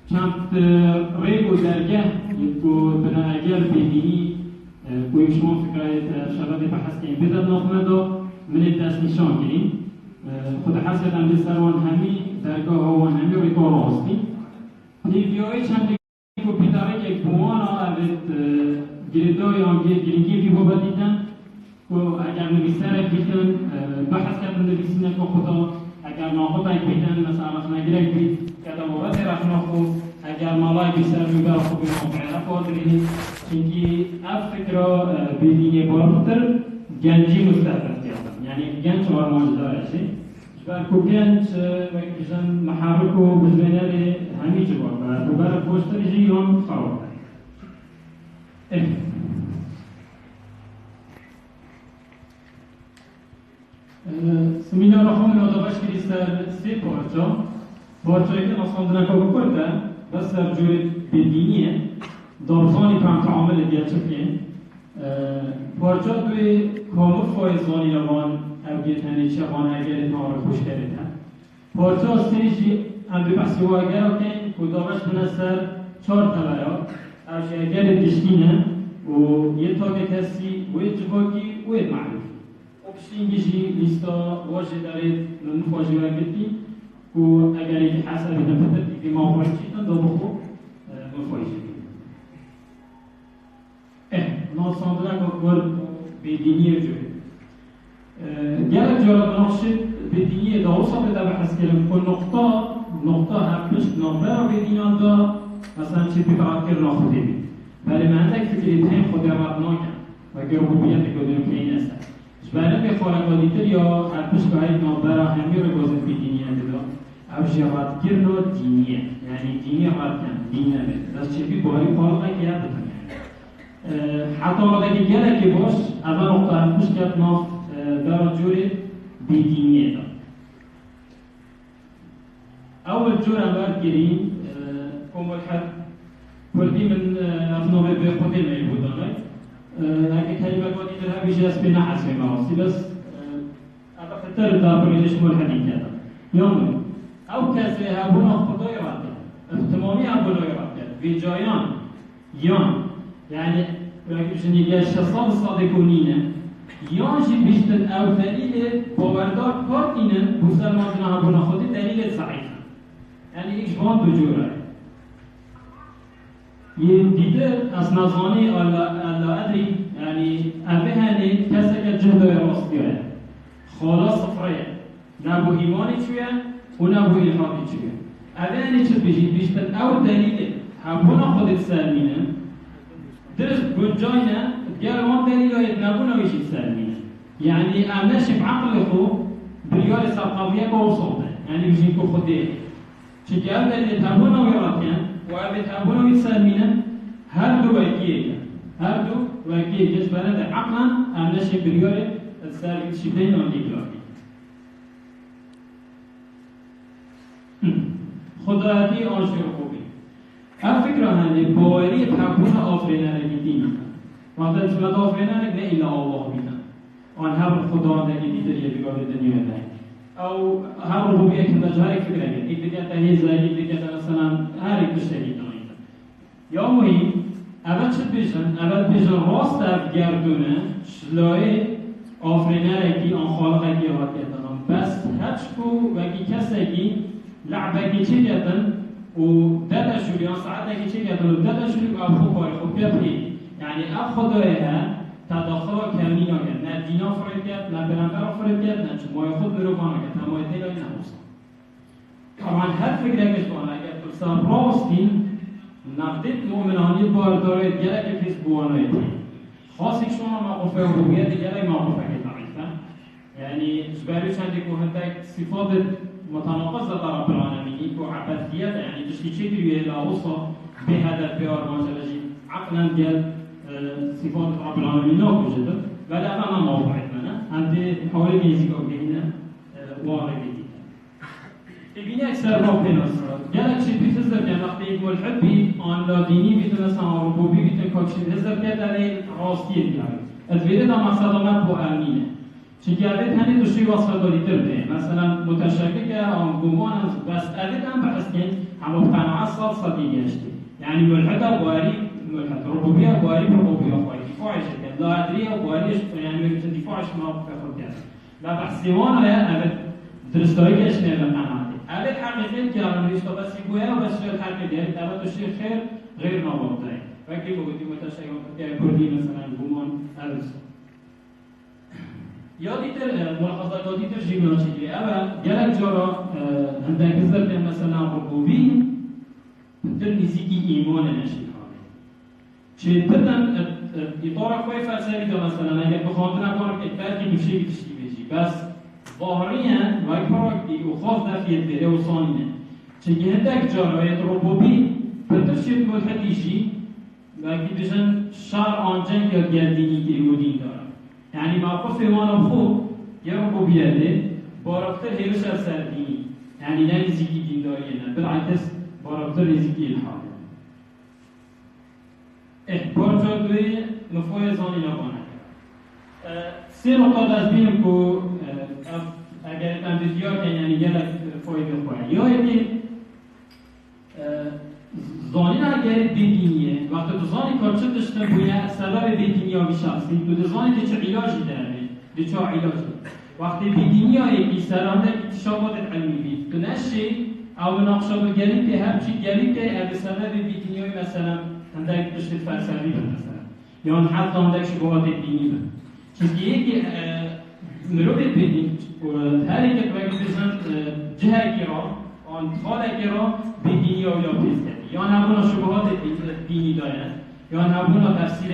چند ریگ و درگه یکو بنا اگر بدینی کوی شما فکرایت شباب بحث کنیم بدن نخمه دا من دست نشان کنیم خود حسد هم بسروان همی درگاه هوان همی ریکار راستی نیویای چند دیگه پیداره یک بوان آورد گردای آنگیر گرینگی بی بابا دیدن و اگر نویسر بیتن بحث کردن نویسینه که خدا اگر ناخدا یک بیتن مثلا نگیرک بیت کده وقت رخنا خو اگر مالای بیسر میبر خوبی موقعه فادرینی چونکی اف فکر بیدینی بارتر گنجی مستقبل کردن یعنی گنج آرمان داره شی جبر کو گنج وقتی محرک و بزمینه همی جواب و بر پوستر جیون خواهد سمینار خون نادابش کردی سر سه پارچایی که ناسخاندنه که بکنده بس در جور بدینیه دارزانی کم تعامل دیگه چکیه پارچا دوی کامل فایزانی روان اوگیت هنی چه وان اگر نار خوش کرده پارچا سریجی هم به بحثی و اگر اکن کدامش بنا سر 4 طبعه اوش اگر دشتینه و یه تاگت هستی و یه جواکی و یه معروف اپشینگیشی لیستا واجه دارید نمخواجی و اگرتی و اگر یک حسب نفتت که ما خواهی چیتن دو بخو مخواهی چیتن ناساندنه که گرد بدینی جوی گرد جارد بناخشید بدینی داوسا بده بحث کرم که نقطه هفتشت نابرا بدینان دا مثلا چی پیتاعت کرد ناخوده بید برای مندک فکری تیم خود رد ناکن و گروهیت کدوم که این است جبران به خارقادی تر یا هفتش که های نابرا همی رو بازد بدینی انده او جواد گرنو دینیه یعنی دینی غلط کن دین نمید دست چیزی باری خالقه که یاد بکنه حتی آده که گره که باش اول نقطه هفتش کرد ناف در جوری بدینیه دا اول جور امرد گریم کمال حد کلدی من افنوه به خودی میبودانه اگه کلمه بودی در همیشه از به نحس به مواسی بس اگه خطر دار بریدش ملحدی کردم یعنی او کسی هبونا خدای رد کرد احتمامی هبونا رد کرد وی جایان یعنی بگیم دیگه 600 ساده کنینه یان جی بیشتر او دلیل باوردار کار اینه مسلمان هبونا خودی دلیل ضعیفه یعنی اجبان دو جوره یه دیده از نظانی الله ادری یعنی اوه هنی کسی که جهدای راستیه خالا صفره نبو ایمانی چویه و نبو الحاقی چویه اوه هنی چه بجید بیشتر او دلیل همونا خودت سلمینه درست گنجاینه دیگر وان دلیل هایت نبونا ویشید سلمینه یعنی امنش بعقل خو بریار سرقاویه با وصوله یعنی بجید که خوده چونکه او دلیل همونا ویرات کن و اوه همونا وید سلمینه هر دو وکیه جز برد عقلا امنش بریار سرگید شبهین آن دیگلاکی خدایتی آنشور خوبی هر فکر هنده باوری تبون آفرینه را گیدی میکن وقتا شما آفرینه را نه ایلا الله بیدن آن هر خدا هنده گیدی در یه بگاه دنیا ده او هر ربوبیه که در هر فکر هنده یک دیگه تهیز یک دیگه در مثلا هر یک تشتگی دانیده یا مهم اول چه بیشن راست در گردونه شلای آفرینه را کی آن خالقه کی آواد کردن بس هچ کو وکی کسی کی لعبه کی چه کردن و داده شوری آن ساعته کی چه کردن و داده شوری و افخو باری خوب بپرید یعنی اف خدایه تداخل کمی نگرد نه دینا فرید کرد نه برنبر فرید کرد نه چمای خود برو بانه کرد نه مای دیلای نموست طبعا هر فکر اگرش بانه اگر بسر راستین نقدت مؤمنانی بارداره گره که فیس بوانه دی خاصی شما موقفه رویت گره موقفه که ضعیفه یعنی جبری چندی که هنده صفات متناقض در رب العالمینی که عبدیت یعنی تشکی چه دیویه لاوصا به هدف به آرمان جلجی عقلا گل صفات رب العالمین ناکوشده ولی اما موقعیت منه هنده حوالی گیزی که بگینه واره گیزی ببینی اکثر را پناسه گلک چی بیت هزر که وقتی یک ملحد بید آن لا دینی بیت مثلا ربوبی بیت کاکشید هزر که در این راستیه بیاره از ویده دا مقصد آمد با امینه چونکه اوید هنی دوشوی وصفه داری درده مثلا متشکک آن گمان بس اوید هم بحث كن هم بقناعة صديق يشتي يعني ملحدة واري ملحد ربوبية واري ربوبية خوي دفاع شدة لا أدري واري يعني ممكن دفاعش ما بفكر كذا لا بحسيوان لا أبد درستوي كش نبى قناعتي أبد حقيقة كلام ليش بس يقوله بس شو الحق ده أبد الشيء خير غير نواقعي فكيف بقولي متشائم كردي مثلا جمون أرز یادیتر ملاحظات یادیتر جیبنا چیزی اول گرگ جارا هندک زرد مثلا ربوبی در نزیکی ایمان نشید خانه چه تدن اطار خوی فلسفی دا مثلا اگر بخواندن اکارم که فرقی میشه تشتی بیجی بس ظاهریاً و اکارم و خاص دفیت بره و ثانینه چه هندک جارا ربوبی پتر شد ملحدیشی و اگه بجن شر آنجنگ یا گردینی که ایمودین دارم يعني موقف إيمان خوب يربو بيده باركتر هيرش السرديني يعني لا نزيكي دين دارينا بالعكس باركتر نزيكي الحال بارجا دوي نفوي زاني نبانا سي نقطة از بينم كو اگر تمديزيار كان يعني يلك فايدة خواه يا يكي زانین اگر بدینیه وقتی تو زانی کار چه داشته باید سبب بدینی ها بیشتر تو زانی که چه علاجی داره به چه علاجی وقتی بدینی ها یکی سرانده اکتشافات علمی بید تو نشی او نقشه بگری که همچی گری که به سبب بدینی های مثلا هندک پشت فلسفی بند مثلا یا حتی هندک شبهات دینی بند چیزی یکی مروب بدین هر یک وقتی بزن جهه را آن خاله را بدینی ها یا پیز کرد یا نبونا شبهات دینی دارن یا نبونا تفسیر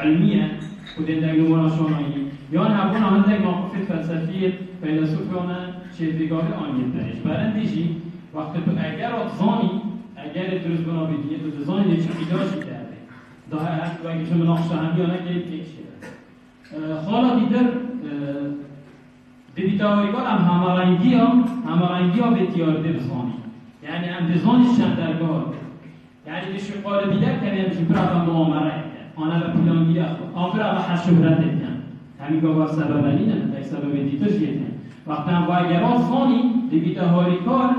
علمیه خودن در مناشانایی یا نبونا هندک موقف فلسفی فیلسوفانه چیزگاه آنیت درش برندیجی وقتی تو اگر اتزانی اگر درست بنا بدینی تو تزانی چه علاجی کرده داره هست و اگه شما نقشه هم یا نگرید که شده حالا دیگر دیتاوریگان هم همارنگی ها به تیارده بزانی يعني عم بزوني الشندرگاه يعني بشو قال بيدك كان يمشي برا معامله انا بپلان گیره آن برا حش شهرت کن همین گاه سبب اینه تا سبب دیتش یه وقتی هم باید ثاني دیگه هاری کار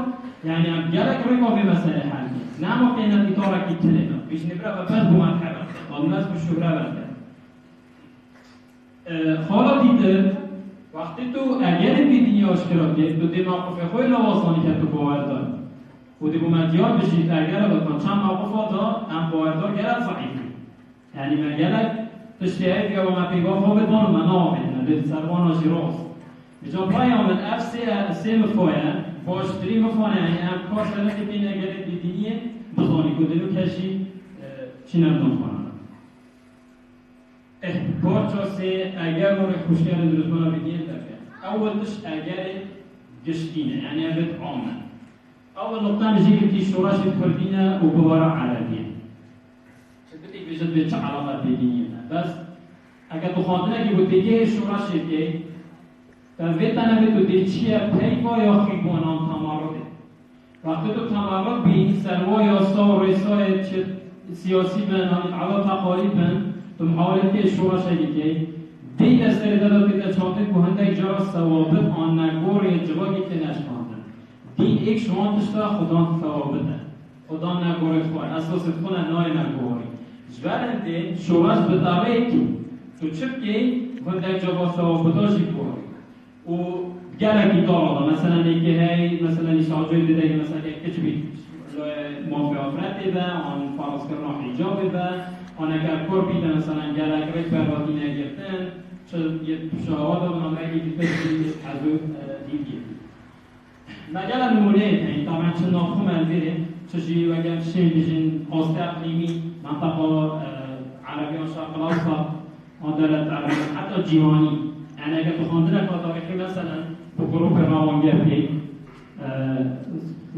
يعني هم گلک روی کافی مسئله حل نه ما که این دیتارا کی تنه بیش نبرا و بس بو مرحبا آدماز به شهره برده حالا دیده وقتی تو اگر بدینی آشکرا کنی تو دماغ خوی لوازانی که تو باور داری و دیگه بشید اگر بکن چند موقفات هم باوردار گرد ضعیفی یعنی من گلک تشتیه دیگه با من پیگاه خواب دان من آمدن به سروان آجیراز بجا پایان من اف سه مفایه باشتری مفانه یعنی هم کار سنه که بین اگر دیدینیه بزانی کدنو کشی چی نمدان کنم بارچا سه اگر مورد خوشگر درستمانا بدین درکن اولش اگر گشتینه یعنی ابد آمن أول نقطة نجي في شورش الكردية وبوارع عربية. شدتي بيجت بيتش علاقات دينية بس أكيد تخاطرنا كي بتيجي شورش كي فبيتنا بتوديشيا بيكو يا خيبونا تمارد. وقتی تو تمارد بین سروای یاستا و رئیسای سیاسی بن علا تقاریب بن تو محاولت که شورش که دی دستر دادات که چانده که هنده جا ثوابت آن نگور جواگی که نشکاندن دین ایک شما تشتا خدا ثوابته خدا نگوری خواه اساس خونه نای نگوری جبرنده شورش بطاقه که تو چپ که هنده جا با ثوابتاشی گوری و گلکی دارده مثلا اینکه هی مثلا نشاجوی دیده مثلا یک کچبی مافی آفرت دیده آن فرض کردن حجاب دیده آن اگر کور بیده مثلا گلک رک برواتی نگرتن یه شهوات و نامرگی دیده حضور دیگه مجال نمونه این طبعا چه نافخو منظره چجوری و اگر شیم بیشین آسته اقلیمی منطقه عربیان شرق الاوسط آن دولت عربیان حتی جیوانی یعنی اگر تو خواندن که تاریخی مثلا با گروه روانگردی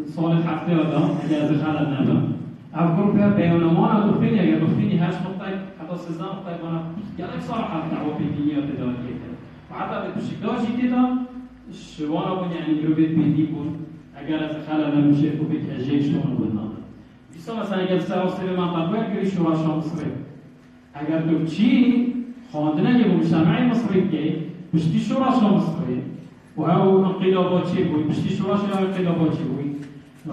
سال هفته آدم اگر از خلال ندارم از گروه بیانمان دختینی اگر دختینی 8 نقطه حتی 13 نقطه بنا گلک سال هفته دعوا پیدینیات دادی کرد و حتی به توشیداشی دیدم شوانا بون یعنی گروه بیدی بون اگر از خلال نمیشه خوب اجیک شوانا بود نام بیستا مثلا اگر سراسر منطقه گری شوا شما مصری اگر تو چی خواندنه که مجتمع مصری که پشتی شورا شما مصری و او انقلابات چی بود پشتی شورا شما انقلابات چی بود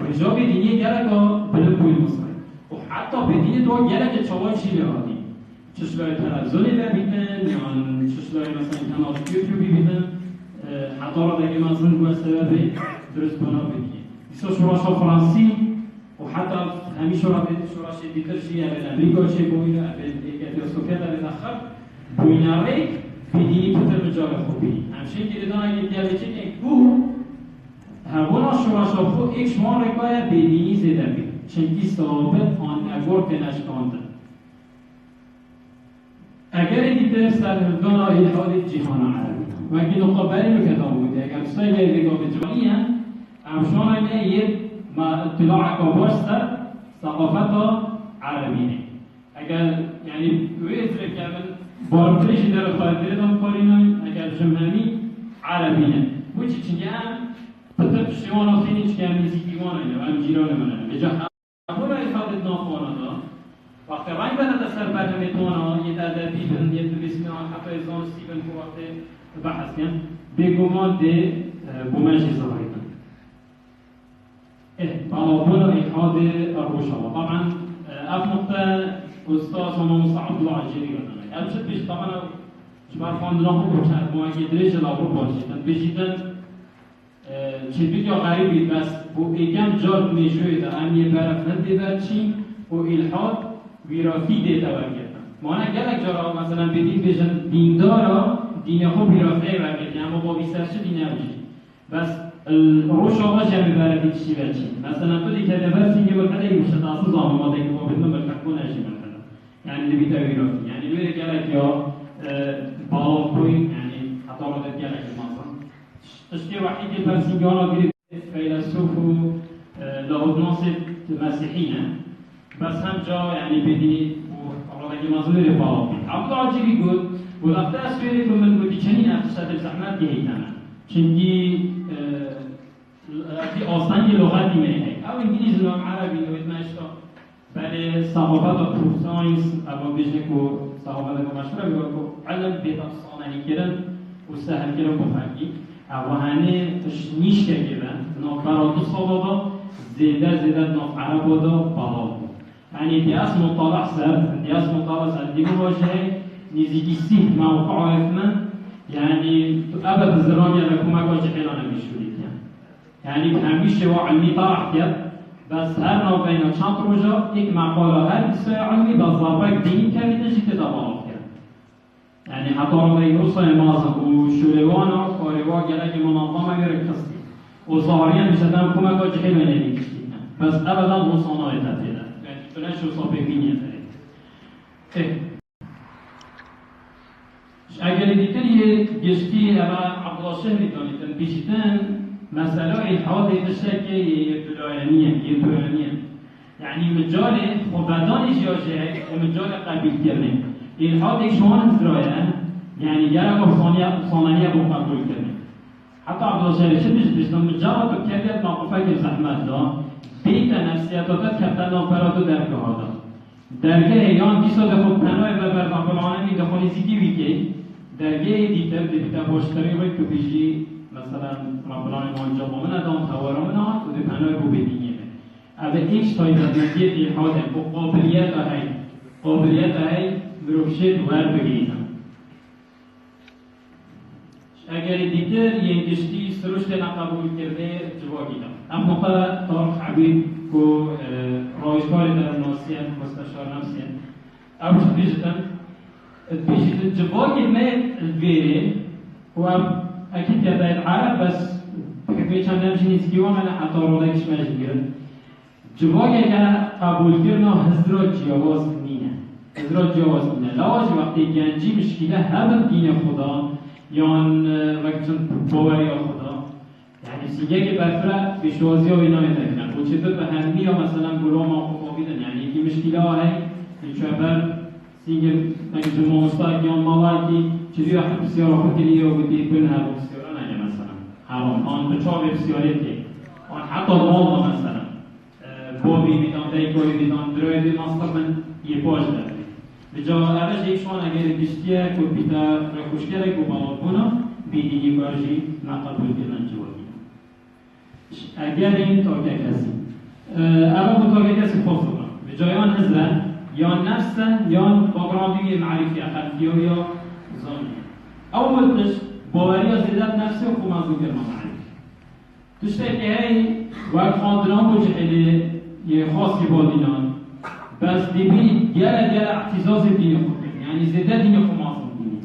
رجا بدینی گره که بلند بوی مصری و حتی بدینی تو گره که چوای چی لحادی چشلای تلزونی ببیدن یا چشلای مثلا کانال یوتیوبی بیدن حتی را دیگه مثلا گوسته ببین درست بنا بدینی دیسا شوراش فرانسی و حتی همیشه را شوراش دیترشی اول امریکا چه بوینه اول اتیاسکوپیا در داخل بویناری بدینی پتر بجای خوبی همچنین که دیدن اگه دیالوجی که کو هرگونه شوراش خود یک شما رکای بدینی زیده بید چنکی ثابت آن اگور که نشکانده اگر دیده سرهدان الحاد جهان عربی و اگه نقطه بری رو کتاب بوده اگر سای لیده به جوانی هم همشان اینه یه اطلاع کاباش سر ثقافت عربی اگر یعنی روی ازره که من بارتریشی در خواهده دام کارینای اگر جمهمی عربی نه بوچی چنگه هم پتر شیوان آخینی چه که هم نیزیگیوان اینه و هم جیران منه به جا همون را الحادت نافوانا دا وقتی رنگ بده سر برنامه تونا یه ادبی بند یه دویسمی آن حتی ازان ستیون که وقت بحث کن بگمان ده بومنشی ظاهری کن بلابون الحاد الروشاوة طبعا اف نقطة استاذ هم مصعب الله عجيري قدنا البشت بيش طبعا شبار خواندناه بوشد مواجه دريش الأوروب باشدن بيشيدن چه بيديو غريبي بس بو ايگم جاد نشوي ده هم یه برف نده ده چی و الحاد ویرافی دیتا برگردن مانه گلک جارا مثلا بدین بجن دیندارا دین خوب ویرافی برگردن اما با بیسرچه دینه بشید بس روش آقا جمعی برگردی چی بچین مثلا تو دیگه دفر سینگه بکنه ای بشت اصلا آماده که با بدن برکتون نشی مثلا یعنی دیتا ویرافی یعنی دوی گلک یا بالا کوی یعنی حتی را دید گلک مثلا تشتی وحیدی پر سینگه آنا گرید فیلسوف و لهودناس مسیحی بس هم جا يعني بدي والله ما زال يفاوض عبد العجيب يقول ولقد أسفل من مديشين أفسد الزحمات جهيتنا شنجي في أصلاً لغات ما أو إنجليزي لغة عربي لغة ما يشتغل بل صحابات البروف ساينس أو بيجنكو صحابات المشهورة بيقولوا علم بيتفصلنا كده وسهل كده بفرقي أو هني نيش كده نقرأ تصابه زيادة نف عرب وده بالله يعني دياس مطالع سر دياس مطالع سر دي مواجهة نزيجي سيف موقعه إثنان يعني أبد الزرانية لكم ما كنت حيلانا بيشوليك يعني همیشه و علمی طرح کرد بس هر نوع بین چند روزا یک مقاله هر بسیار علمی با ضربه دینی کردن جیت دباغ کرد یعنی حتی رو به روسای مازم و شوروان و کاریوا گلک منظمه میره کسی و ظاهریان میشدن کمک ها جهیل و نمیکشید بس ابدا مصانعه تفیده یعنی بلنش رو صافه بینیه اگر دیگر یه گشتی اما عبدالله شهری دانیدن بیشتن مسألة الحوادث الشاكية يبدوانية يعني مجال خبادان جيوشي ومجال قبيل كرني الحوادث شوان زرايا يعني جرق صانعية بقبول كرني حتى عبد الله شهري شدش بشتن مجرد بكريات موقفة كزحمت دا بيت نفسياتات كفتن نفراتو درگه هادا درگه هیان دیسا دخل پناه و برزن بالعالمی دخلی زیدی ویکی درگه دیتر دیتا باشتری روی که بیشی مثلا ربنا موجب من ادام توارا من آن و دی پناه رو بدینیم از ایش تایی دادنگی ایحاد قابلیت های بروشت ور بگیریم اگر دیگر یک گشتی سرشت نقبول کرده جواگی دام اما نقطه طارق حبیب کو رایشکار در ناسیت مستشار نفسیت اوش بیشتن جواگی مید الویره و أكيد يا العرب بس كيف كان نمشي نسكيوان أنا حتى رودك شماش جرن جواجه كان قبول كرنا هزرات جواز نينه هزرات جواز نينه لاش وقتی گنجی مشکله هم دین خدا یان وقتی باوری خدا يعني سیگه که برفره بشوازی ها اینا میتونن و چطور به همی یا مثلا گروه ما خوابیدن يعني که مشکله های چوبر سیگه مگه جمعه مستاقیان مواردی چیزی وقتی بسیار خودی و بودی بینها بسیار نگه مثلا حرام آن بچه بسیاری که آن حتی مال مثلا بابی بیدان دیگوی بیدان دروی دی ماستر من یه پاش دارد بجا اوش ایکشان اگر گشتیه که بیتا رکوشگره که بالا کنه بیدینی کارشی نقبول کردن جوابی اگر این تا که کسی اول مطابقه کسی خود به جایان هزله یا نفس یا باگراندی معرفی خلفی یا زانی اولش باوری از زیادت نفسی و خومازو گرما معرفی تشته که هی وقت خواندنان بوجه خیلی یه خاصی بادینان بس دیبینی گل اعتزاز دینی خود یعنی زیده دینی خومازو دینی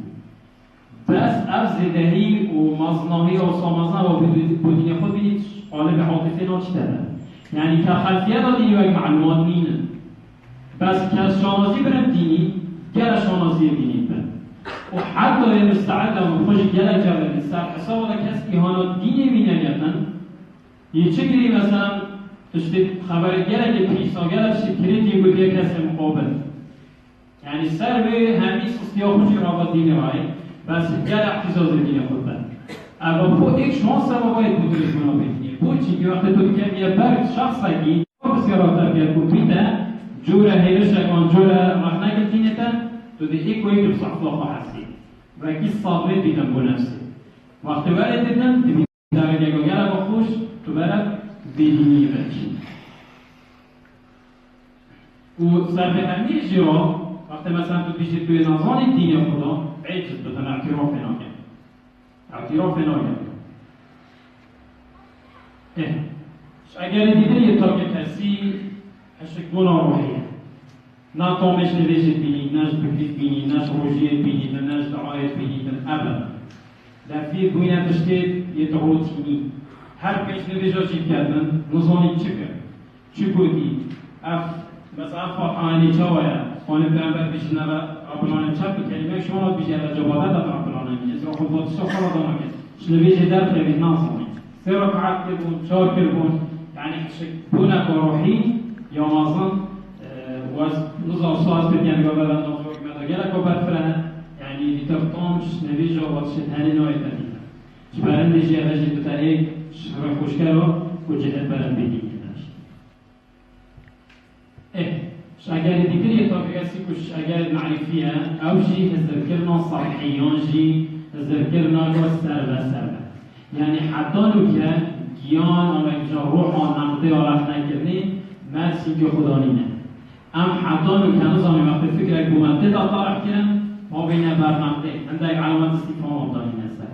بس اف زیدهی و مزناهی و سامزنه و بودینی خود بینید قالب حاطفه ناچ داره یعنی که خلفیه دا دینی و معلومات نینه بس که از شانازی برم دینی گل شانازی دینی برم و حتی مستعد و خوش گل جبل سر حساب دا کس ایهانات دینی بینه گردن یه چه گری مثلا تشتی خبر گل که پیسا گل شکریتی بود یه کس مقابل یعنی سر به همی سستیا خوشی را با دینی رای بس گل احتزاز دینی خود برم اما با یک شانس را باید بودوش منا بینی بود چی که وقتی تو که یه برد شخصا که بسیار تربیت کمپیده جور هیرش کن جور رخنه کتینه تو ده ایک بصحف الله حسی و کی صابر دیدم با نفسی وقتی برد دیدم دی درگه گل با خوش تو برد بدینی بچی و صرف همیه جرا وقتی مثلا تو بیشتر توی نظام دین خدا عجز بتن اعتراف ناکن اعتراف ناکن اگر دیده یه تا که کسی اشکونا روحیه نه طامش نویشت بینید، نه بکریت بینید، نه روژیت بینید، نه دعایت بینید، ابدا در فیر گوینه تشتید یه تغوطینی هر پیش نویجا چی کردن، نظامی چی کرد؟ چی بودی؟ مثلا فرحانی چه باید؟ خانه پیامبر پیش نوه ربنانه چپ کلمه شما بیشه از جبادت از ربنانه میشه و خود بودشتا خلا دانه کن شنویجه در خیلی ناصانی سه رکعت کربون، چهار کربون یعنی بونه روحی یا مازن و از نظام ساز بدیان گابه و نظام مداگره که برفرنه یعنی دیتفتان شنویجا و شتهنی نوعی تنیده چه برنده جه رجی تو تنیک شرح خوشکر و جهت برن بدید اگر دیگر یه طبقه سی کش اگر معرفیه او جی هزرکرنا صالحیان جی هزرکرنا جو سر یعنی حتی نو که گیان و اینجا روح نقده آرخ نکرنی مرسی که خدا نینه ام حتی نو که نظامی وقت فکر اگومنده دا طارح کنم ما بینه برنقده هنده علامت استفهام آمدانی نسه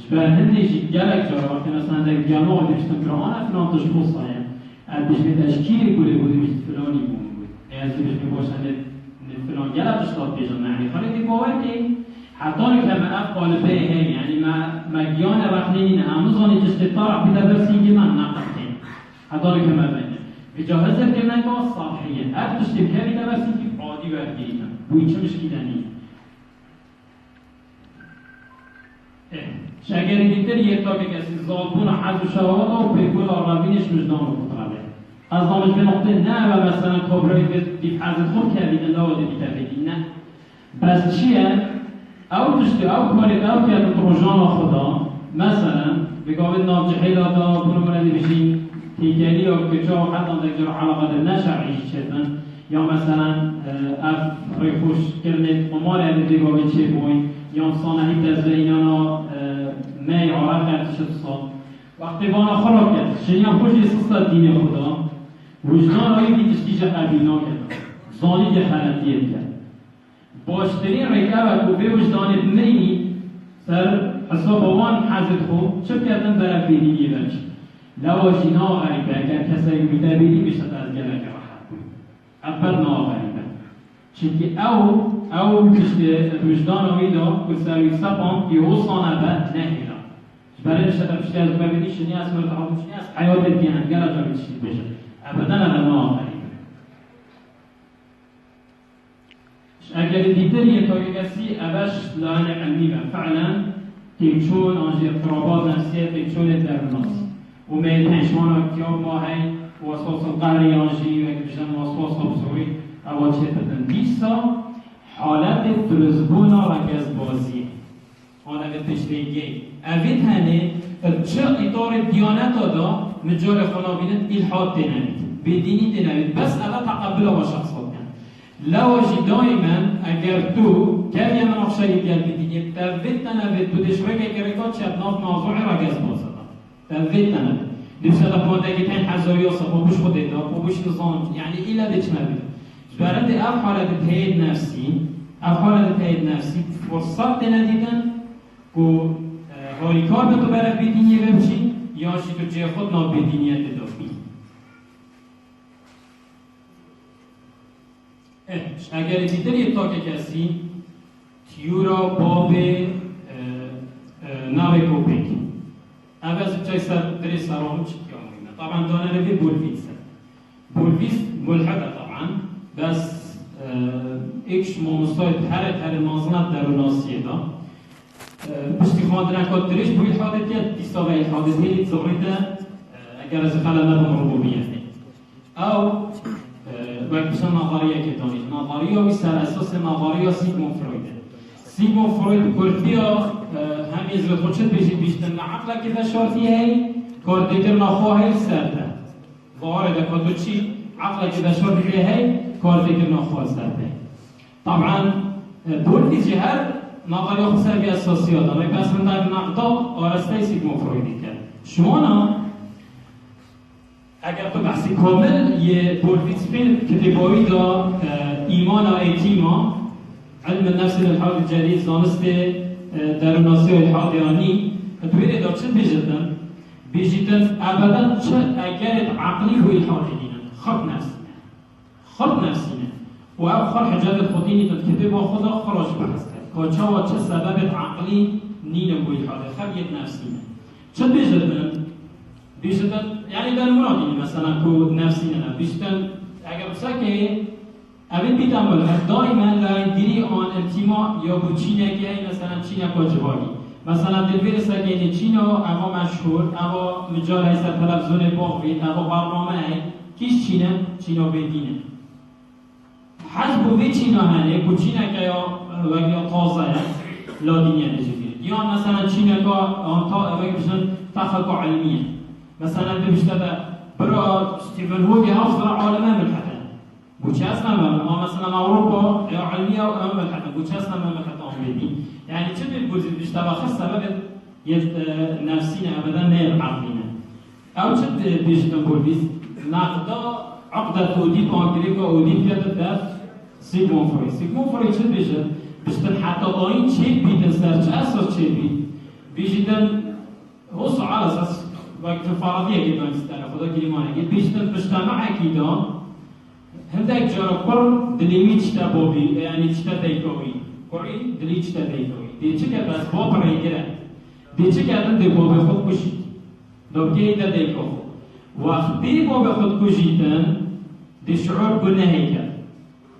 شبه هنده جی گلک جارا وقتی مثلا هنده گیانو و دیشتن کرمان افلان تشخص هایم ادش به تشکیل گوله بوده بیشت فلانی بود از دیگه میگوشن فلان گله اشتاد بیشتر معنی خالی دی باور که حتی که من قالبه هی یعنی ما گیان وقت نینه همزانی جشت طرح بیده برسی که من نقد کنم حتی که من بینه اجازه که من باز صالحیه هر جشت که بیده برسی که عادی برگیریم بوی چه مشکیدنی شاگری دیتر یه تا که کسی زادبون حضو شهاده و پیگول آرابینش مجدان رو خطرابه از دامش به نقطه نه و مثلا کبرایی به دیف حضرت خوب کردید الله دیدی تردید نه بس چیه؟ او تشتی او کاری او که روزان خدا مثلا بگاوید ناجحی دادا برو مردی بشین تیگری یا کچا و حتی دیگر علاقه در نشرعیش چیزن یا مثلا اف خوش کردید امار یعنی دیگاوید چه بوین یا صانعی دزده اینانا می عرق ارتشت صاد وقتی بانا خراب کرد شنیم خوش اساس دین خدا وجدان آیی بیتشتی جه قبینا کرد زانی جه خلطیت کرد باشترین رکب و به وجدانت نی سر حساب وان حضرت خوب چه کردن برای بیدینی بچ لواجینا غریبه اگر کسایی بیده بیدی بیشتر از گلک راحت بود ابرنا غریبه چونکه او تشتی وجدان آیی دا که سروی سپان یه حسانه به نهیرا برای نشتر پشتی از ببینی شنی از مرتحاب شنی از حیات دیان گل جا بیتشتی بشه ابدا ابرنا غریبه اگر دیگر یه تا کسی اوش لان علمی و فعلا تیمچون آنجی اضطرابات نفسیه تیمچون درناس و میتنشمان اکتیاب ماهی واسواس القهری آنجی و اگر بشن واسواس بزرگی اول چه تدن دیستا حالت فرزبون و گزبازی حالت تشریگی اوید هنه چه اطار دیانت دا مجال خنا بینید الحاد دینید بدینی دینید بس اول تقبل با شخصات لواجی دائما اگر تو کمی من اخشایی گل بدینی تاوید تنوید تو دشوه که کرکات شد ناف موضوع را گز بازده تاوید تنوید دفشة خونده که تین حزوی اصلا بابوش خوده دا بابوش نظام يعني إلا ديش نبيده برند اف حالت تایید نفسی فرصت ندیدن که هاریکار به تو برای بیدینیه ببچی یا شی تو جه خود نابیدینیت دافی اگر دیدن یه تا که کسی تیورا باب ناوی کوپیک اوز چای سر دری سرامو چی که آمویمه طبعا دانه روی بولویس ملحده طبعا بس ایکش مونستای هر نازنات در ناسیه دا بشتی خواندن کات دریش بوی حادثیت دیستاوی حادثیت زوریده اگر از خلال ندام ربوبیته او وقت بشن نظریه که دانید نظریه وی سر اساس نظریه سیگموند فروید کردیا همی از خود شد بیشتن عقل که شرطی هی کار دیگر نخواهی سرده وارد کادو چی عقل که شرطی هی کار دیگر نخواهی سرده طبعا بولفیز هر نظریه خود سر بی اساسیات داره بس من در نقدا آرسته سیگموند فرویدی کرد شما اگر تو بحثی کامل یه بولفیز فیلم کتبایی دا ایمان و ایتیما علم النفس للحاد الجديد زانست دروناسی و الحاد ایرانی توی ادار چه بیجیدن ابدا چه اگر عقلی و الحاد دینن خرد نفسینه و او خر حجاد خودی نیدن که با خدا خراج بحث کرد که چه سبب عقلی نینم و الحاد خبیت نفسینه چه بیجیدن یعنی در مرادینی مثلا که نفسینه بیجیدن اگر بسا که اولی بیدم بلد دائما لایندگیری آن انتیما یا با چینه که مثلا چینه کاجبالی مثلا دلویر سگین چینه اما مشهور اما مجال هست تلفزیون باقی اما برنامه کیش چینه بدینه حجب وی چینه هنه که چینه که یا تازه لادینیه نجیبید یا مثلا چینه که آن تا اولی بشن تخلق علمیه مثلا ببشته برای ستیفن هوگی هاوس برای عالمه ملحده بوچه ما مثلا أوروبا علمية وأمام الحتى بوچه أمام الحتى أمريكي يعني شبه بوزيد بيشتبه سبب نفسينا أبدا نيل عقلنا أو شبه بيشتبه بولفيس نقدا عقدة أوديب أنجليكا أوديب كده سيغموند فرويد شبه بيشتبه حتى آين شيء بيتن سر چه أساس شيء بيجيدن هو سؤال أساس وقت فرضية جدا استنى خدا كلمانه بيشتبه مجتمع أكيدا هندك جرا كل دليمي تشتا بوبي يعني تشتا دايكوي كوري دلي تشتا دايكوي دي تشكا بس بوب ريجرا دي تشكا دن دي بوب خود كشيت دوكي دا دايكو وقتي بوب خود كشيتن دي شعور بنهيكا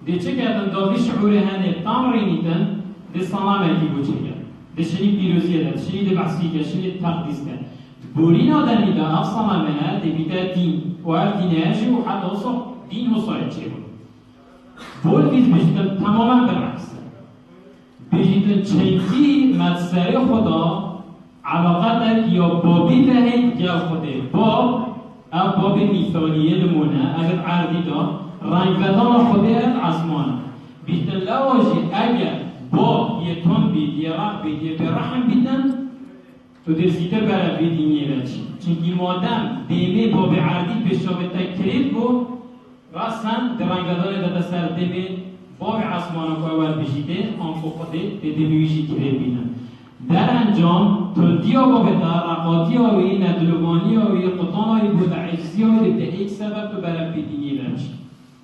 دي تشكا دن دو شعور هاني تمرينيتن دي صنامه كي بوچيكا دي شني بيروزيه دا شني دي بحثيكا شني تقديس كا بورينا دني دا اصنامه دي بيتا دين وعديناجي وحتى وصل دين مصايد شيء بولفیز بیشتر تماما برعکس بیشتر چیزی مدسری خدا علاقت یا بابی دهید یا خوده باب مثالیه نمونه اگر عرضی دا رنگ بدان خوده عزمان بیشتر لواجی اگر باب یه تون بید یه رق بید یه برحم بیدن تو در زیتر برای بیدینیه بچی چونکی مادم دیمه باب عرضی بشابه تکرید بود راستن درنگدار داده سر دیمه باب عصمانو که اول بشیده آنکو خوده دیمیویشی که بینن در انجام تندی آقا به رقاتی آوی ندلوگانی آوی قطان آوی بود عجزی آوی ده ایک سبب تو برای بیدینی برش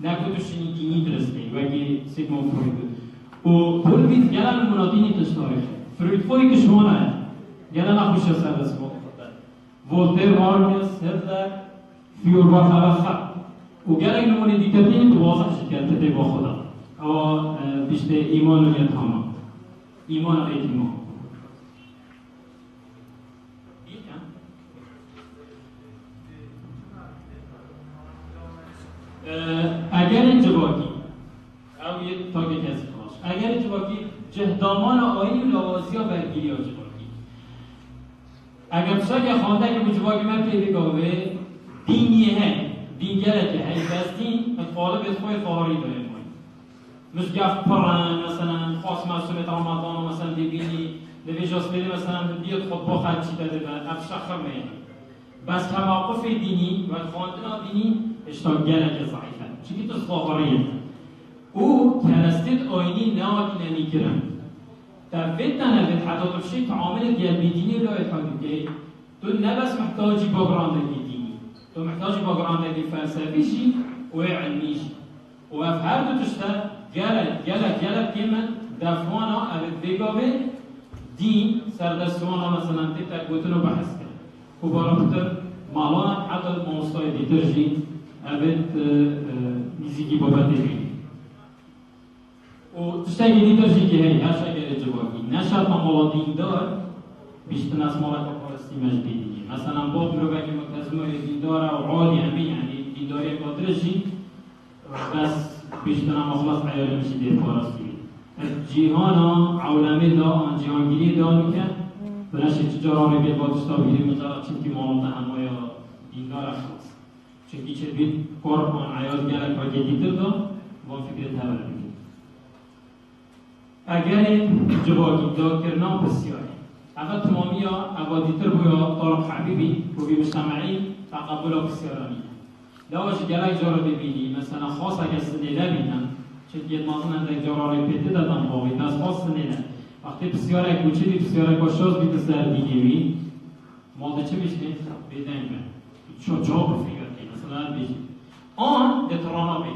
نکو تو شنی دینی درسته وگه سیگموند فروید بود و بولویز گلن منادینی تشتاره فروید فوری که شما نه گلن اخوش سر دست بود ولتر مارکس هتلر فیوربا خبخب و گلن نمونه دیترین تو واضح شد کرده با خدا و بیشتر ایمان و یتاما ایمان و ایتیما اگر انجباکی او یه تاگه کسی باش اگر انجباکی جهدامان آیی و لوازی ها برگیری ها جباکی اگر بساک خوانده که بجباکی من پیده گاوه دینیه هی دینگره که هی بس دین مطالب خوی فهاری داره مایی مش گفت پرن مثلا خاص مسئولیت رمضان مثلا دیبینی دویجاس بیده مثلا بیاد خود با خرچی داده بعد افشخر میگه بس كموقف ديني وخواندنا ديني اشتاق جلك ضعيفة چونكي تصغارية او كالستيد آيني ناك نميكرن تفتنا في حتى تفشي تعامل ديال بديني ولا يفهمك تو نبس محتاجي باغراندنج ديني تو محتاجي باغراندنج فلسفي شي وعلمي شي وفي هر دو تشتا جلك كمان دفوانا أبد بيقابل دين سردستوانا مثلا تتاكوتنو بحث كن وباركتر مالان حتى الموستوى ديترجي أبد نزيكي بابا ديبين وتشتاقي ديترجي كي هاي هر شاكر الجواكي نشاط مالا دين دار بيشتن از مالا كفارستي مجبيدي مثلا باب مروكي مكتزمو دين دارا وعادي همي يعني دين داري قادرجي بس بيشتن مخلص عيالي مشي دير فارستي جیهانا عولمی دا آن جهانگیری دا میکن بنشه تجارانی بید با دستا بیدیم مجرد چنکی مالات همه یا دیندار خلاص چنکی چه بید کار آن عیاد گلک و جدیدر دا با فکر تبر بید اگر جواگی دا کرنا بسیاری اول تمامی ها اوادیتر بویا طارق حبیبی و بی مجتمعی تقبل بسیارانی داوش گلک جارا ببینی مثلا خاص اگر سنیده بینن چه مازن در جارای پیته دادن باقی ناس خاص نیست وقتی بسیار کوچیکی بسیار کوشش بیت زردیگی ماده چه میشه بدنگ چه جواب فکر مثلا بیش آن دترانا بین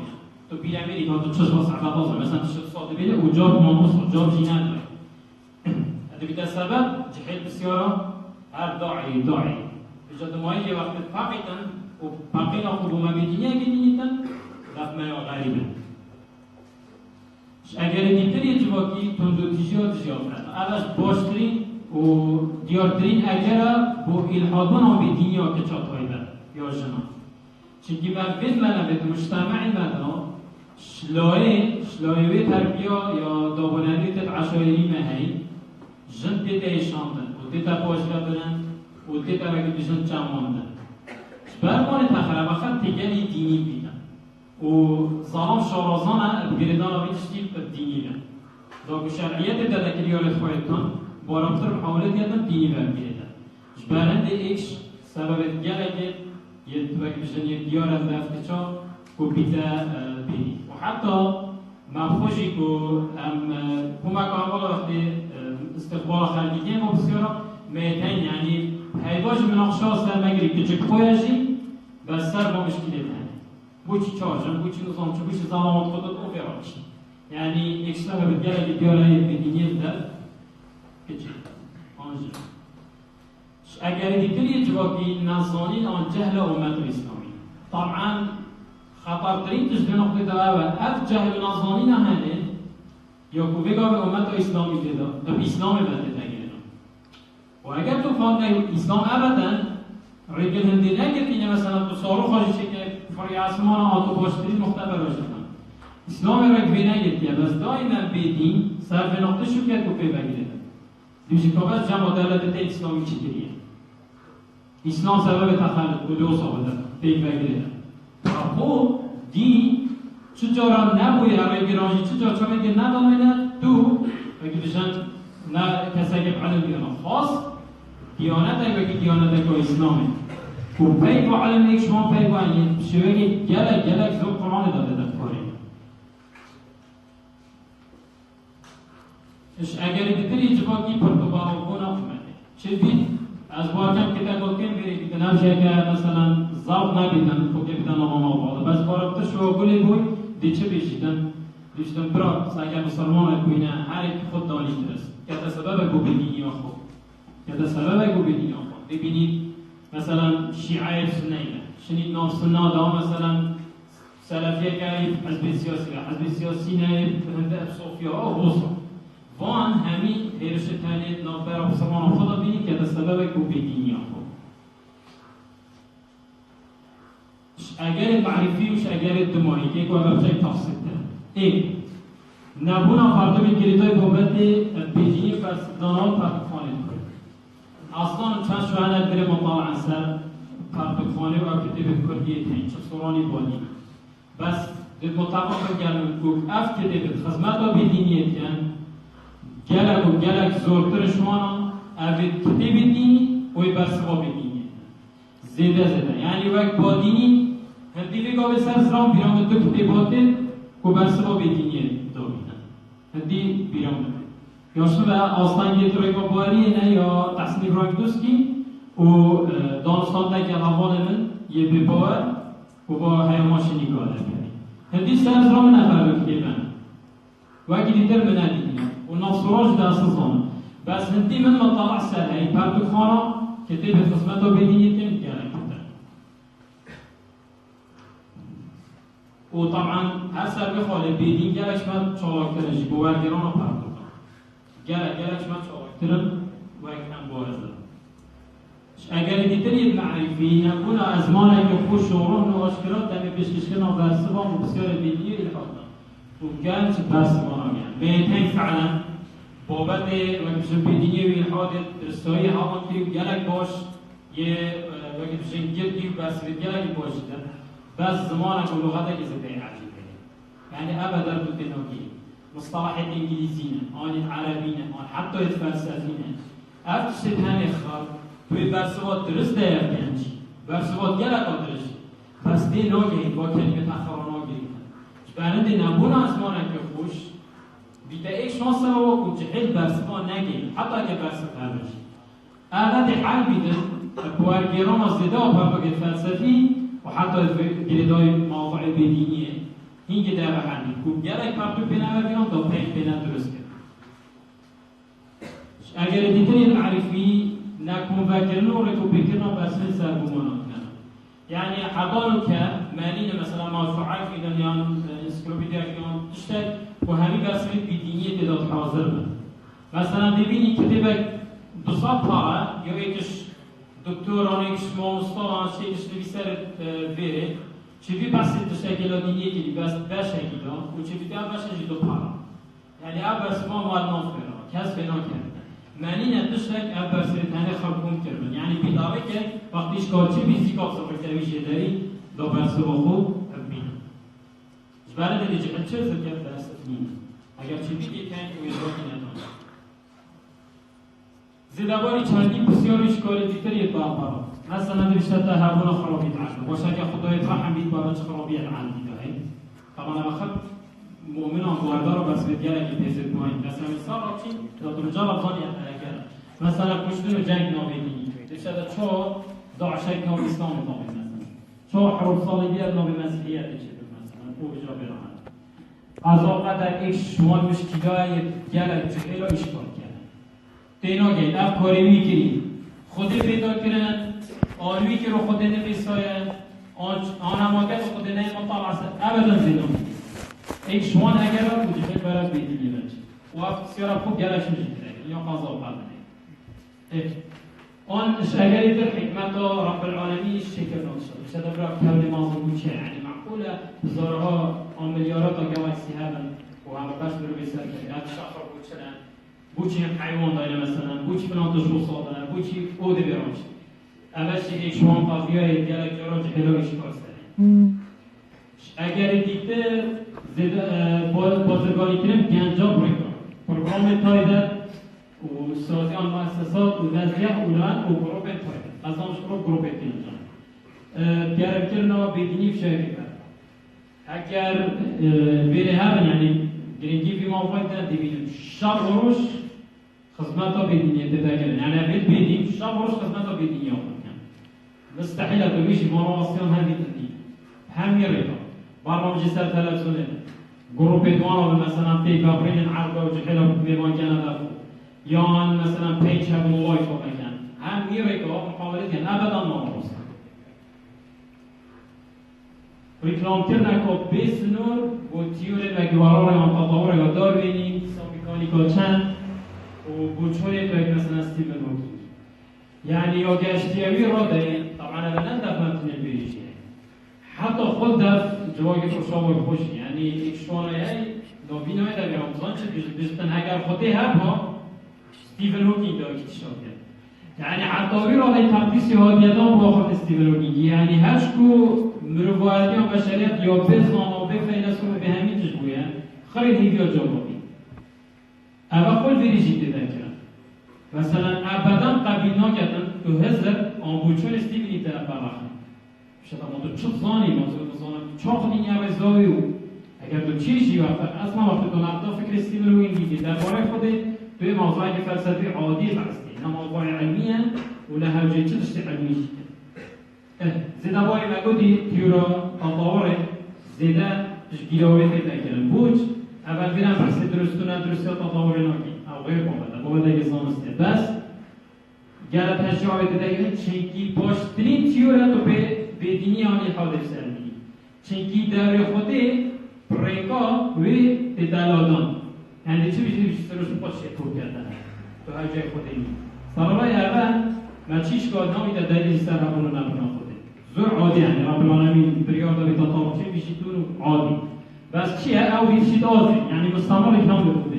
تو بیامیری تو چه واسه عقبات مثلا چه ساده بیله و جاب ماموس و جاب جینات هذا بیت سبب جهل بسیارا هر داعی بجد مایی وقت فقیدن و فقینا خوب ما بدینی گینیتن رفت ما غریبه اگر دیتری جواکی تندو تیجیات جیافرد اولش باشترین و دیارترین اگر با الحادان هم به دینی ها که چاطایی بر یا جنا چونکه بفید منه به مجتمعی مدنا شلایوی تربیه یا دابونری تت عشایری مهی جن تت ایشاندن و تت پاشگاه بدن و تت وقتی بجن چماندن برمان تخره بخط تگلی دینی بیدن و ظلام شارازان بگردان آبیدشتی دینی بین داگو شرعیت دادکریال خواهدتان بارمتر محاولت یادن دینی برگردن جبرند ایکش سبب گلگه یه توقع بشن یه دیار از دفته چا که بیتا بینی و حتی مخوشی که کمک آنوالا وقتی استقبال خلقی دیم و بسیارا میتین یعنی حیواج مناقشه سر مگری که چه خویشی بس سر با مشکلی بوچی چارجن بوچی نظام چه بوچی زلامات خودت او بیارش یعنی اکسلا به دیگه دیاره بدینی در کچی آنجا اگر دیگری جواکی نزانی آن جهل امت اسلامی طبعا خطرترین تشبه نقطه اول اف جهل نزانی نهنه یا کو بگا به امت اسلامی دیدا به اسلام بنده تگیره و اگر تو فاند اسلام ابدا رجل هندی نگرتی مثلا تو سالو خارجی که فری اسمان آتو باشترین مختبر شدن اسلام را گوی نگرتی بس دائما بدین صرف نقطه شو کرد و پی بگیره دیوشی که بس جمع دلالت اسلامی چی کریه اسلام سبب تخلط و دو صابده پی بگیره خب دین چجورا نبوی همه گرانجی چجورا چون میگه ندامینه تو بگی بشن نه کسی که بعلم بیانه خاص دیانت ای دیانت که اسلامه و پی با علم ایک شما پی با این شویگی گلک زور قرآن داده در کاری اگر دیتری جواکی پرتوبا و گونه اومده چه بید؟ از واقعم که تقاکم بری که نمشه که مثلا زوق نبیدن خوکه بیدن آمان آباده بس بارکتر شو گلی بوی دی چه بیشیدن؟ دیشتن برا ساگر مسلمان کوینه هر یک خود دانی درست که تا سبب گو بدینی آخو که تا سبب گو بدینی آخو ببینید مثلا شیعه سنه شنید ناف سنه دا مثلا سلفیه که حزب سیاسی نه هنده صوفیا و روسا وان همین هیرش تنید نافبر و مسلمان خدا بینید که تا سبب گو بدینی آخو اگر معرفی وش اگر دمایی که کو اول چای تفسیر ده یک نبونا فرد به کلیدای بابت بدینی فرزندان پرتخانه اصلا چند شوهنه بره مطالعه سر پرتخانه و کتب کردیه تین چه سورانی بانی بس دید مطابق گلم کوک اف کتب خدمت و بدینیه تین گلک زورتر شوانا اوید کتب دینی وی برسوا بدینیه زیده یعنی وقت بادینی هندی ویگا به سر زرام بیرام دو کتی باطل که برسه بدینیه دارینه هندی بیرام دو یا شما آستانگی تو رو باریه نه یا تصمیم رنگ دوستی و دانستان که اول من یه ببار و با هیاماش نگاه داریم هندی سر زرام نفرد که من وقتی دیگر من ندیدیم و نصراج دست زمان بس هندی من مطلع سر هی پردو خانه که تی به خدمت و بدینی تیم گرم کردن و طبعا هر سر بخواله بدین گرش من چالاکترشی بورگران رو پردو گرش من چالاکترم و اکتن بارزم اگر دیتر یک معرفی نکون ازمانه که خوش شوران و اشکرات دمی بشکشکن و برسبان و بسیار بدینی الحاقنا و گرم چه برسبان ها گرم بهتین فعلا بابت وقتی بدینی و الحادث درستایی همان که گلک باش یه وقتی بشن گردی و بس گلک باشیده بس زمانك ولغتك زبده عجيبه يعني ابدا بتنوكي مصطلحات انجليزيين آن عربيين آن حتى الفلسفيين افتش تهاني خال توی برسوات درست یعنی برسوات گلک درست بس دی ناگهی با کلمه تخران ناگهی برنده نبون ازمانك خوش بیده ایک شانس رو کن چه حل برسوان نگهی حتی اگه برسوات هرش اغلب حل بیده بوارگیران زده و پرباگ فلسفی و حتی گریدای موضوع بدینیه این که در حل مید که گلک پرتو پیناوردیان تا پیش پینا درست کرد اگر دیتری معرفی نکن وکرن و رکو بکرن برسل سربومانان کنن یعنی حضانو که مالین مثلا موسوعات ایدن یا انسکلوپیدیا کیان تشتد و همی برسل بدینیه تداد حاضر بند مثلا ببینی کتبک 200 پاره یا ایکش دکتران ایکش مامستان ایکش نویسر ویره چیوی بسی تشکیل دینیه که بس بشکیل و چیوی دار بشکیل دو پاره یعنی اب بس ما معلومات کنن کس بنا کرد معنی نداشتک اب بس تنه خلقون کردن یعنی بیداره که وقتیش کارچی بیزی کار سفر ترویشه داری دو بس با خود بین جبران دیگه چه زکر درس نیم اگر چیوی دیگه که ویزاکی نداشت زدباری چندی بسیاریش کاری دیگری با پرا مثلا نوشته تا هرگونه خرابیت عشق باشه که خدای رحم بید با چه خرابیت عن دیده طبعا انا خد مؤمنان باردار بس بدیاره که پیزد پایین مثلا مثال چی دادم جواب ثاني اگر مثلا کشتن جنگ نابینی نوشته چه داعش که اسلام نابین مثلا چه حروب صلیبیت نابین مسیحیت چه مثلا او اجرا برهان از وقت یک شما مشکلای گله جهلا اشکال تینا گید اب کاری میکنی خودی پیدا کردن آلوی که رو خود نمیساید آن هماکت رو خود نمیطالع ابدا زیدان ایک شوان اگر رو بجفت برد بیدی بیدن و اب سیارا خوب گلش میشه یا قضا بردنه آن اگر در حکمت رب العالمین شکر نشد شده برای کل مازمون چه یعنی معقوله هزارها آن میلیارات گالاکسی هستن و همه بس برو بیسر کرد شخص بود چرن بوچی حیوان داره مثلا بوچی فلان دشو ساده بوچی اوده برانش اولش یک شما قضیه گلک جرا جهلویش کارسته اگر دیگه بازرگانی کنیم گنجاب پروگرام تایده و سازی آن مؤسسات و وضعیه اولان و گروپ تایده از آنش گروپ تایده گرم کرنا بدینی فشاری کرد اگر بیره هم یعنی گرینگی فی موافقت دیبینیم شب و روش خدمت ها بدینیه تدگرن یعنی اول بدیم شب و روش خدمت ها بدینیه آفرکن مستحیل اگرمیشی مانواسیان هم بیدنی هم یریکا برنامج سر تلفزونه گروپ دوان رو مثلا پیگابرین عرض و جحیل و میوان کنه دفو یا مثلا پیچ هم موبایل رو بکن هم یریکا مقابلی کن ابدا مانواسیان ریکلام کردن که بسنور و تیوری و گوارا یا تطور یا داروینی سامیکانیکا چند و بوچوری تو یک مثلا ستیون هوکینگ یعنی یا گشتیوی را دارین طبعا اولا دفنتون البریشی حتی خود دف جواگی فرشاوی خوشی یعنی یک شوانایی نوینای در بیاموزان چه بیشتن اگر خودی هم ها ستیون هوکینگ داری که تشاب کرد یعنی عطاوی را در تقدیسی هادیدان با خود ستیون هوکینگ یعنی هشکو مروایتی و بشریت یا بزنان و بفیلسون به همین تشبویه خیلی هیویا جوابی اما خود ویریجی دیدن کرد مثلا ابدا قبیل نکردن تو حضر آنبوچون استیبیلیته پراخه شتا ما تو چه زانی ما تو زانم چاق دنیا و زاویو اگر تو چیزی وقت اصلا وقت تو نقطه فکر استیبل و اینگی درباره خود توی موضوعی فلسفی عادی هستی نه موضوع علمیه ولا هوجه چه تشتی علمی زیده بای مگودی تیورا تطوره زیده تشگیراوی تیتا کرن بوچ اول بیرم بحث درست و ندرستی تطور ناکی او غیر قابل دیگه زانسته بس گره تشجاوی تیتا چنکی باشترین تیورا تو به دینی آنی حادث سرمی چنکی در خوده پرینکا و تدالادان یعنی چی بیشتر سروش پاشه تو کردن تو هر جای خوده نی سالهای اول من چیش کار نامیده دلیل سر همونو نبنا خوده زور عادی یعنی رب العالمین بریار داری تا طاقچه بیشتر عادی بس چیه او بیشتر آزی یعنی مستمر اکنام بخوده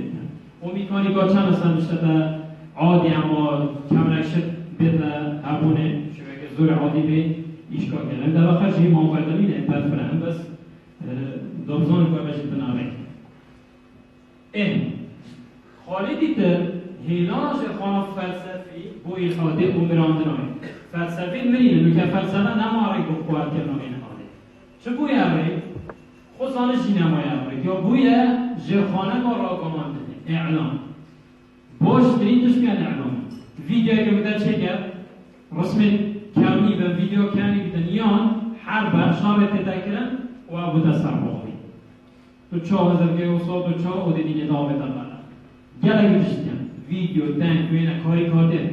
و میکنی که چند اصلا بیشتر عادی اما کم نکشت بیده هبونه شوه که زور عادی به ایشکار کردن در واقع چی موقعدمینه پرفرهم بس دوبزان که بشید بناره خالدی تر هیلاج خانه فلسفی بو ایخاده و مراندنای فلسفی مرینه نو که فلسفه نماره گفتگوار کردن این حاله چه بوی اوری؟ خودزانش این نمای اوری یا بوی جرخانه ما را گمان بده اعلام باش درین توش بیان اعلام ویدیوی که بده چه کرد؟ رسم کمی به ویدیو کمی بدنیان هر برشنامه تذکرن و ابو دستر باقی تو چاه زرگه و سال تو چاه و دیگه دامه دارن گله گشتن ویدیو تنگ بین کاریکاتر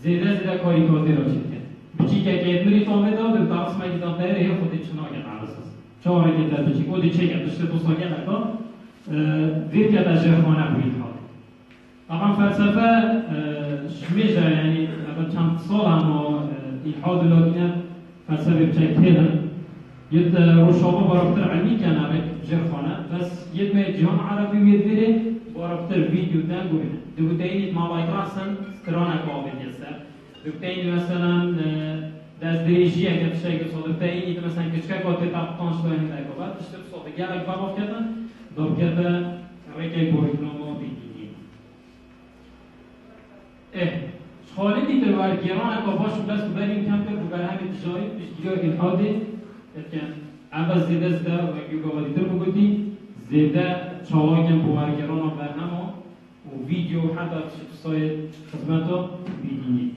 زیده کاریکاتر را چیکه بچی که کتمری تامه داد در درس مگیدان داره خود چناگه عرض چهار که در بچی خود چه کرد داشته تو ساگه لکا ویر که در جرخانه بوید حال طبعا فلسفه شمیجه یعنی چند سال اما الحاد لاتینه فلسفه بچه تیدن یه روشابه برابطر علمی کنه جرخانه بس یه می جهان عربی وید بیره برابطر ویدیو دن گوینه دوتاینید مابایت راسن سترانه قابل یسته دوتاینید مثلا دست دریجی اگر تشتایی که صادر تاینید مثلا کچکه کاتی تاقتانش باید نگه بعد تشتر صادر گرک بابا کردن داب کرده ریکی بویدنامو بیدینی خالی دیگر باید گرانه که باشو بس بریم کم کرد و برای همین تشایی پیشگیری الحادی اول زیده و گوگاوادی تر بگودی زیده چاواگم بوارگران و برنامه و ویدیو حتی شخصای خدمتو بیدینی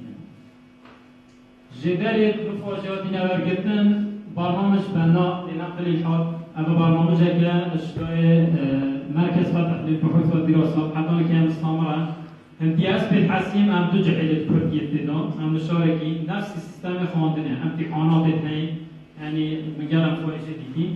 جدال رفاجاتی نورگتن برنامج بنا لنقل الحاد اما برنامج که اشتای مرکز فتح للبحوث والدراسات حتى لكي مستمرة امتياز بالحسيم ام تجعل كردية تدام ام نشاركي نفس السيستم خواندنه امتحانات الهين يعني مجال فوائد جديدين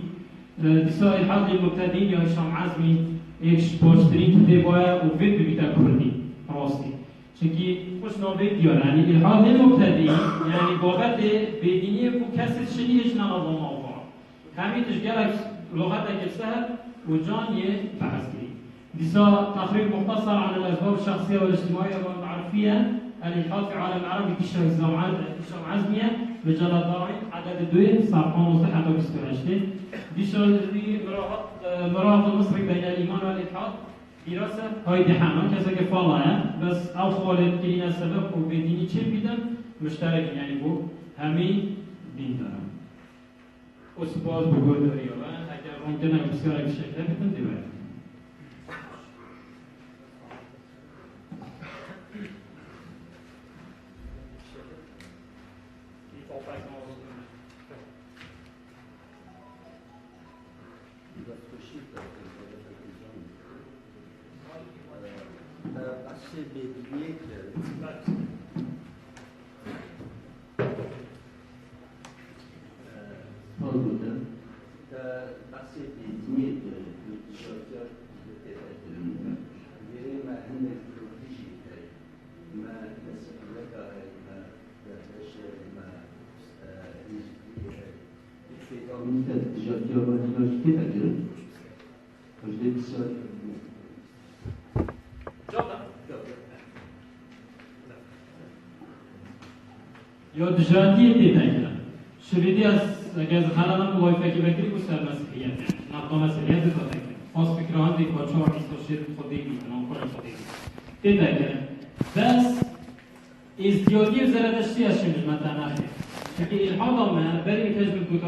دسا الحد المبتدئين يا هشام عزمي ايش بوسترين تبايا وفيد بيتا كردي راسي چونكي خوش نوبت يعني الحد المبتدئين يعني بابت بدينية كو كسر شديدش ننظم موضوع همين تشجالك لغتك السهل وجان يبحث لي دسا تقرير مختصر عن الأسباب الشخصية والاجتماعية والمعرفية الإلحاد في عالم العربي كشف الزوعات هشام عزمية مجلة دارين عدد 2 صفحة 15 حتى 28 دي مراهق المصري بين الإيمان والإلحاد دراسة هاي دي حمان كذا كفالة بس أو خالد كلينا سبب وبديني چه بيدن مشترك يعني بو همي دين دارن أسباز بقول داريوه اگر ممکنه بسیار اگه شکل بتن دیواره یا دژاتی دیدن شریدی از اگر خلال موافقی بکری کو سر مسئولیت نقطه مسئولیت داده خاص فکران دی با 4 شیر خودی میتونن خود خودی دیدن بس ازدیادی زرادشتی از شمش مثلا نخیر. چون الحاد ما برای تجربه